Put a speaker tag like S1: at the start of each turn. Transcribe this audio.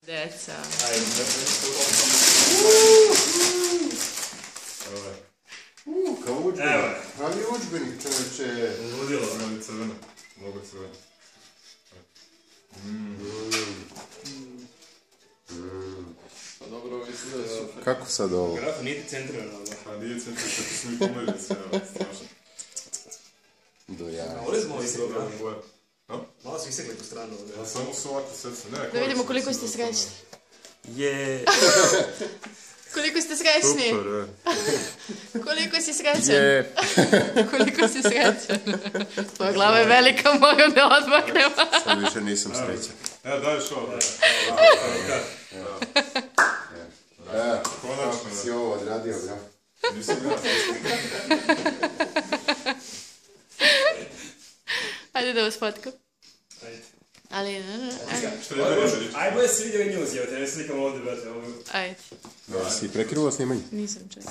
S1: Deca.
S2: Kao udžbenik. Pravi udžbenik, čovječe.
S3: Ludilo. Crveno. Mnogo crveno.
S2: Pa dobro, mislim da je super. Kako sad ovo?
S3: Graf nije centrirano. Pa nije centrirano, kako su mi pomeri sve, strašno.
S2: Do jaja.
S4: Ovdje smo ovi
S3: Dobro
S4: srebrani.
S3: boja.
S4: Malo su isekli tu stranu ovdje.
S3: A samo su ovako srce.
S1: Da vidimo koliko ste srećni.
S4: Je.
S1: Koliko ste srećni?
S3: Super,
S1: Koliko si srećan? Koliko si srećan? Tvoja glava je velika, moram da odmaknem.
S2: Sad više nisam srećan.
S3: Evo, daješ ovo.
S2: Kako si ovo odradio, graf?
S3: Nisam ja.
S1: Ajde da vas fotkam.
S4: Ajde.
S1: Ali,
S3: Što je reći?
S4: Ajde, bolje se vidio i news, evo te, ne slikam ovdje, brate.
S1: ajde.
S2: Si prekinuo snimanje?
S1: Nisam čak.